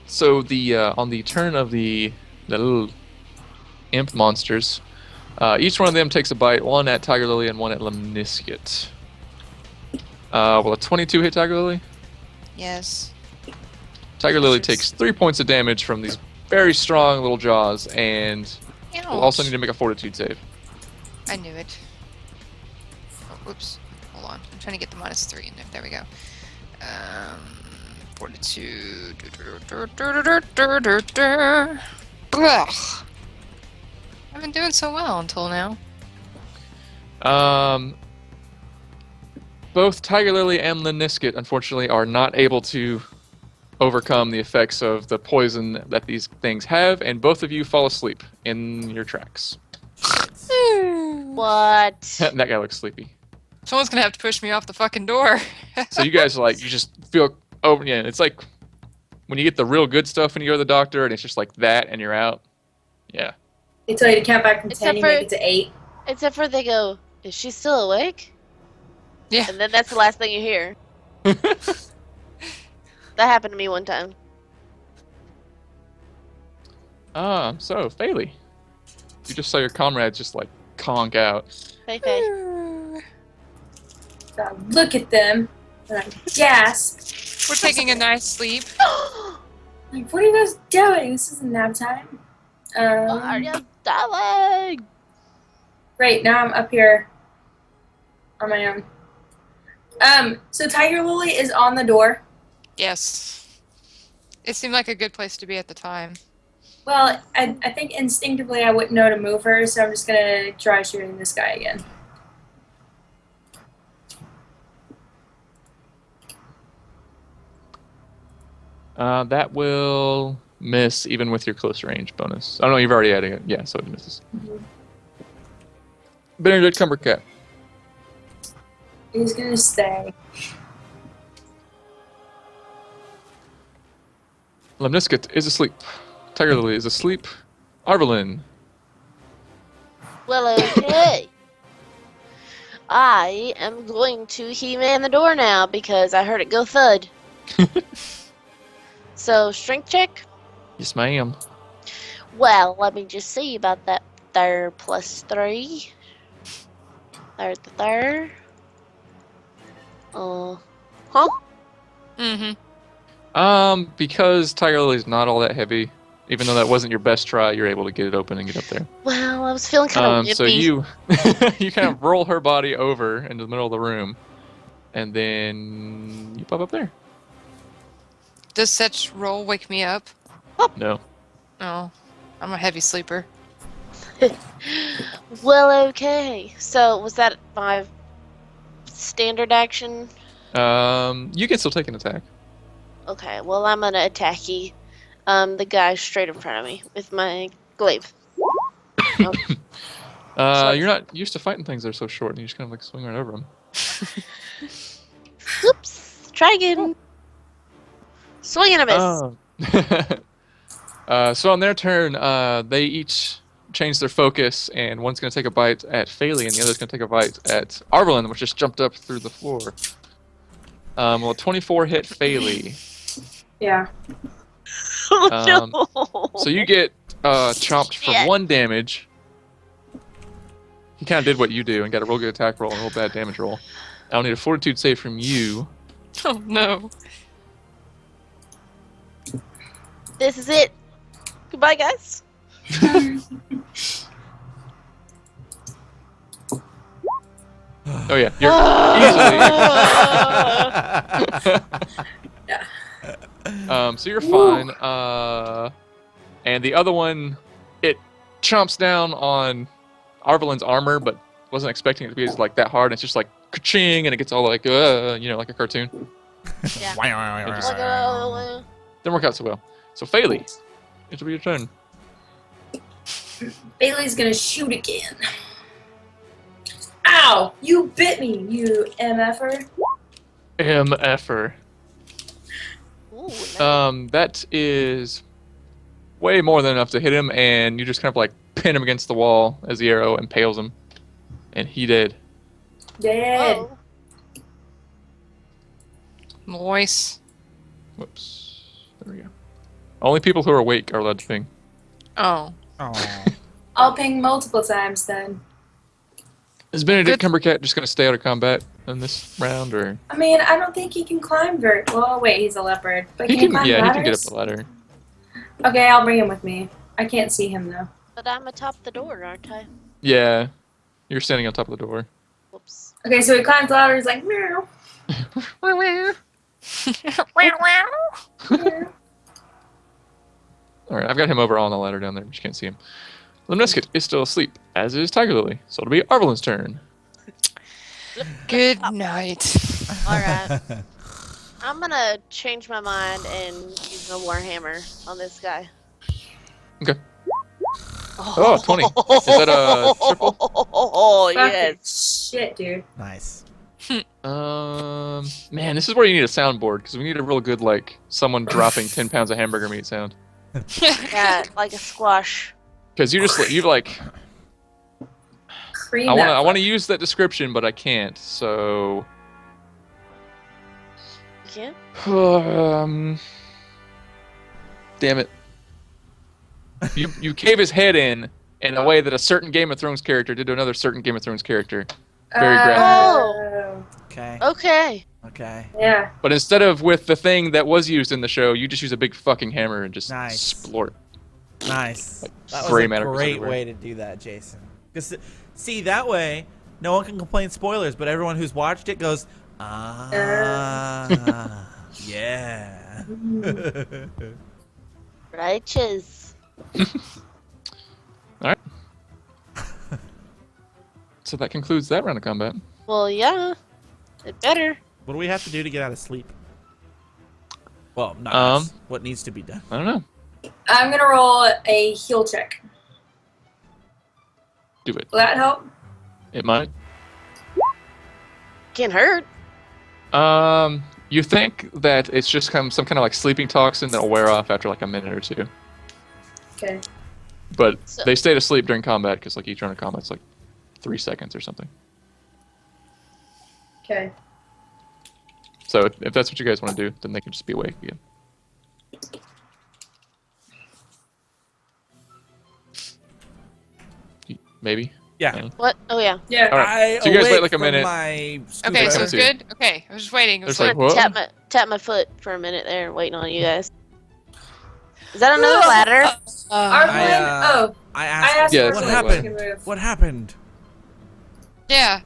So the on the turn of the little imp monsters, each one of them takes a bite. One at Tiger Lily and one at Lemniscate. Will a 22 hit Tiger Lily? Yes. Tiger Lily takes 3 points of damage from these very strong little jaws, and will also need to make a fortitude save. I knew it. Oh, whoops. Hold on. I'm trying to get the -3 in there. There we go. Fortitude. Ugh. I've been doing so well until now. Both Tiger Lily and Lemniscate, unfortunately, are not able to overcome the effects of the poison that these things have, and both of you fall asleep in your tracks. What? That guy looks sleepy. Someone's gonna have to push me off the fucking door. So you guys like you just feel over. Yeah, it's like when you get the real good stuff when you go to the doctor, and it's just like that, and you're out. Yeah. They tell you to count back from Except 10, you for- make it to 8. Except for they go, is she still awake? Yeah. And then that's the last thing you hear. That happened to me one time. So, Faley. You just saw your comrades just, like, conk out. Hey, Faye. So I look at them and I gasp. We're taking a nice sleep. Like, what are you guys doing? This isn't nap time. What are you doing? Great, now I'm up here on my own. So Tiger Lily is on the door. Yes. It seemed like a good place to be at the time. Well, I think instinctively I wouldn't know to move her, so I'm just gonna try shooting this guy again. That will miss even with your close range bonus. Oh no, you've already added it. Yeah, so it misses. Mhm. Benedict Cumbercat. He's gonna stay. Lemniscate is asleep. Tiger Lily is asleep. Arvelin. Well, okay. I am going to He-Man the door now because I heard it go thud. So, strength check? Yes, ma'am. Well, let me just see about that there plus 3. There's the third. Huh? Mm-hmm. Because Tiger Lily's not all that heavy, even though that wasn't your best try, you're able to get it open and get up there. Well, I was feeling kind of So you you kind of roll her body over into the middle of the room, and then you pop up there. Does such roll wake me up? No. Oh, I'm a heavy sleeper. Well, okay. So, was that my standard action? You can still take an attack. Okay, well, I'm gonna attack you. The guy straight in front of me with my glaive. You're not used to fighting things that are so short, and you just kind of like swing right over them. Oops. Try again. Swing and a miss. So on their turn, they each change their focus, and one's going to take a bite at Faley, and the other's going to take a bite at Arvelin, which just jumped up through the floor. Well, 24 hit Faley. Yeah. No. So you get chomped for Shit. 1 damage. He kind of did what you do and got a real good attack roll and a real bad damage roll. I'll need a fortitude save from you. Oh no. This is it. Goodbye, guys. Oh yeah, you're easily. So you're fine. And the other one, it chomps down on Arvelin's armor, but wasn't expecting it to be like that hard. It's just like ka-ching, and it gets all like like a cartoon. Yeah. It just Like, didn't work out so well. So Faley, it'll be your turn. Bailey's gonna shoot again. Ow! You bit me, you MFer. MFer. ooh, nice. That is way more than enough to hit him, and you just kind of like pin him against the wall as the arrow impales him, and he dead. Dead. Whoa. Moist. Whoops. There we go. Only people who are awake are allowed to ping. Oh. Oh. I'll ping multiple times then. Is Benedict Good. Cumbercat just going to stay out of combat in this round, or I mean, I don't think he can climb very well. Wait, he's a leopard. But can he climb he ladders? can get up the ladder. Okay, I'll bring him with me. I can't see him though. But I'm atop the door, aren't I? Yeah, you're standing on top of the door. Whoops. Okay, so he climbs the ladder. He's like, meow. Meow. All right, I've got him over on the ladder down there, but you can't see him. Lemniscate is still asleep, as is Tiger Lily, so it'll be Arvelin's turn. Good night. Alright. I'm gonna change my mind and use a warhammer on this guy. Okay. Oh, 20. Is that a triple? Oh, Fucking yes. shit, dude. Nice. Man, this is where you need a soundboard, because we need a real good, like, someone dropping 10 pounds of hamburger meat sound. Yeah, like a squash. Because you Cream I that want to use that description, but I can't. So can't. Damn it. You cave his head in a way that a certain Game of Thrones character did to another certain Game of Thrones character. Very graphic. Oh. Okay. Okay. Okay. Yeah. But instead of with the thing that was used in the show, you just use a big fucking hammer and just Nice. splort. Nice. That was gray a matter great everywhere. way to do that, Jason. Because see, that way, no one can complain spoilers, but everyone who's watched it goes, yeah. Righteous. Alright. So that concludes that round of combat. Well, yeah. It better. What do we have to do to get out of sleep? Well, not us. What needs to be done? I don't know. I'm gonna roll a heal check. Do it. Will that help? It might. Can't hurt. You think that it's just some kind of like sleeping toxin that'll wear off after like a minute or two. Okay. But So- they stay asleep during combat because like each round of combat's like 3 seconds or something. Okay. So if that's what you guys want to do, then they can just be awake again. Maybe. Yeah. What? Oh, yeah. Yeah. All right. So you guys wait awake like a from minute. My scuba Okay, so Let's it's see. good. Okay, I was just waiting. It was There's like, like, what? Tap my foot for a minute there, waiting on you guys. Is that another ladder? Our I, plan. I I asked, asked Yeah, for it's what a like plan happened? to move. What happened? yeah.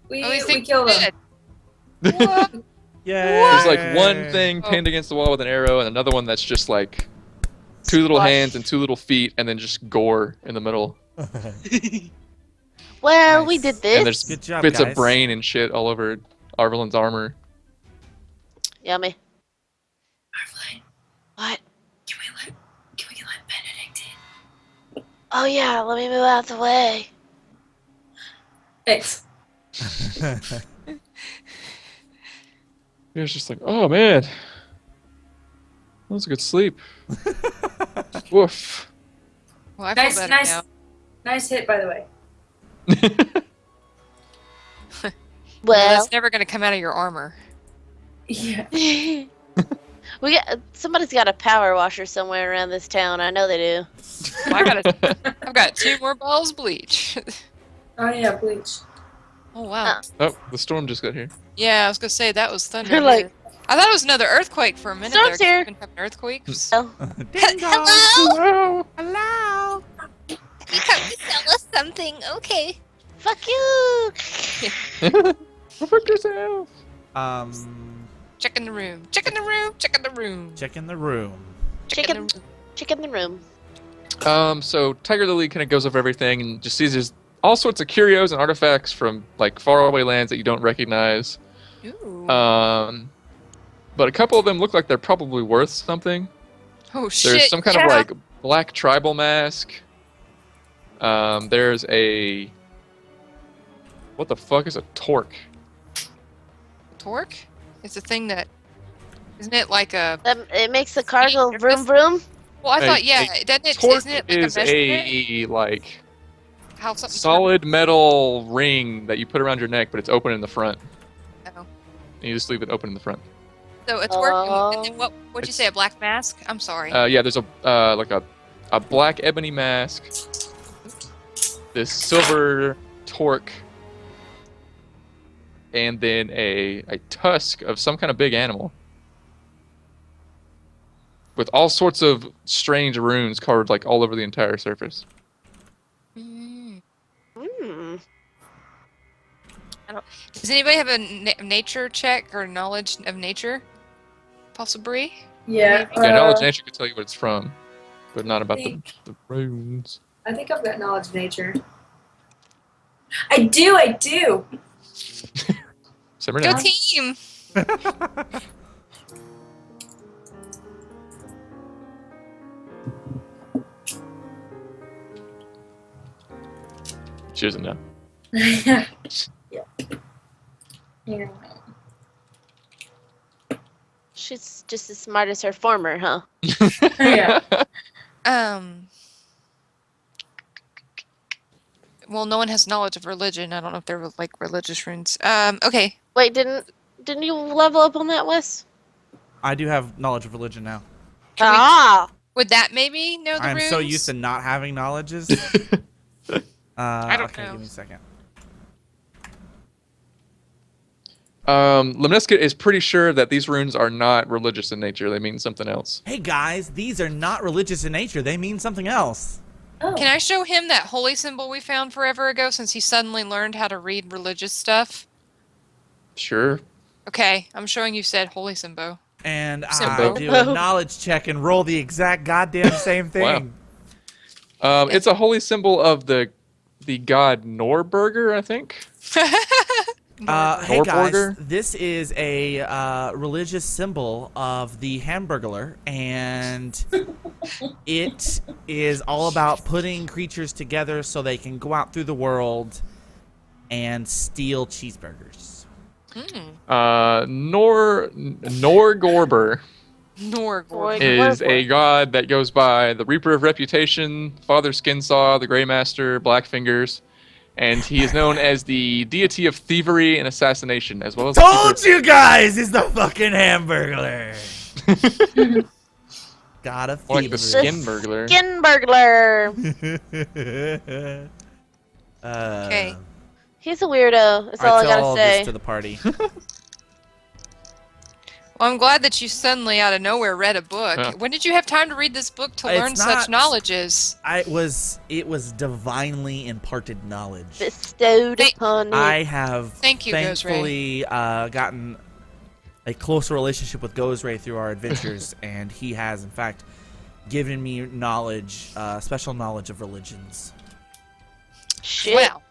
We At least we they killed did. him. What? Yeah. There's like one thing pinned against the wall with an arrow, and another one that's just like 2 little Squash. hands and 2 little feet, and then just gore in the middle. Well, we Nice. did And this. there's Good job, bits guys. of brain and shit all over Arvelin's armor. Yummy. Marveline, What? can we let Benedict in? Oh, yeah, let me move out the way. Thanks. He was just like, oh man, that was a good sleep. Woof. Well, I feel Nice, better nice, now. nice hit, by the way. Well, That's never going to come out of your armor. Yeah. somebody's got a power washer somewhere around this town. I know they do. Well, I've got 2 more bottles of bleach. Oh yeah, bleach. Oh, wow. Oh, the storm just got here. Yeah, I was going to say, that was thunder. You're like- here. I thought it was another earthquake for a minute Storm's there. 'cause here. we've been having earthquakes. Oh. Ding dong. Hello? Hello. You come to tell us something. Okay. Fuck you. Go fuck yourself. Check in the room. Check in the room. Check in the room. Check in the room. Check in the room. Chicken in the room. So Tiger Lily kind of goes over everything and just sees there's all sorts of curios and artifacts from like faraway lands that you don't recognize. Ooh. But a couple of them look like they're probably worth something. Oh, shit. There's some kind of yeah. like black tribal mask. There's a... What the fuck is a torque? Torque? It's a thing that... Isn't it like a... It makes the car go Speed vroom vroom. Well, I A- thought, yeah, a doesn't it, Torque isn't it like is a measurement? a like How something solid metal ring that you put around your neck, but it's open in the front. Oh. And you just leave it open in the front. So a torque, and Oh. then what'd you It's- say, a black mask? I'm sorry. Yeah, there's a like a black ebony mask, this silver torque, and then a tusk of some kind of big animal with all sorts of strange runes carved like all over the entire surface. Mm. Hmm. Does anybody have a nature check or knowledge of nature? Possibly? Yeah. Yeah, knowledge of nature could tell you what it's from, but not about the think- runes. I think I've got knowledge of nature. I do. Simmer Go down. team! She doesn't know. Yeah. Yeah. She's just as smart as her former, huh? Yeah. Well, no one has knowledge of religion. I don't know if they're like religious runes. Okay. Wait, didn't Didn't you level up on that, Wes? I do have knowledge of religion now. Ah! Would that maybe know the I'm runes? so used to not having knowledges. I don't okay, know. give me a second. Lemniska is pretty sure that these runes are not religious in nature. They mean something else. Hey guys, these are not religious in nature. They mean something else. Oh. Can I show him that holy symbol we found forever ago since he suddenly learned how to read religious stuff? Sure. Okay, I'm showing you said holy symbol. And I Symbol. do a knowledge check and roll the exact goddamn same thing. It's a holy symbol of the god Norberger, I think. Hey guys, Norberger? this is a religious symbol of the Hamburglar, and it is all about putting creatures together so they can go out through the world and steal cheeseburgers. Norgorber Norgor. is a god that goes by the Reaper of Reputation, Father Skinsaw, the Grey Master, Blackfingers, and he is known as the deity of thievery and assassination, as well as Told you guys, it's the fucking Hamburglar. God of like the thievery. skin burglar. Skin burglar! Okay. He's a weirdo, that's all I tell gotta all say. this to the party. Well, I'm glad that you suddenly, out of nowhere, read a book. Yeah. When did you have time to read this book to It's learn not- such knowledges? It was divinely imparted knowledge. Bestowed Thank- upon me. I have Thank you, Gozray. thankfully gotten a closer relationship with Gozray through our adventures, and he has, in fact, given me knowledge, special knowledge of religions. Shit. Well,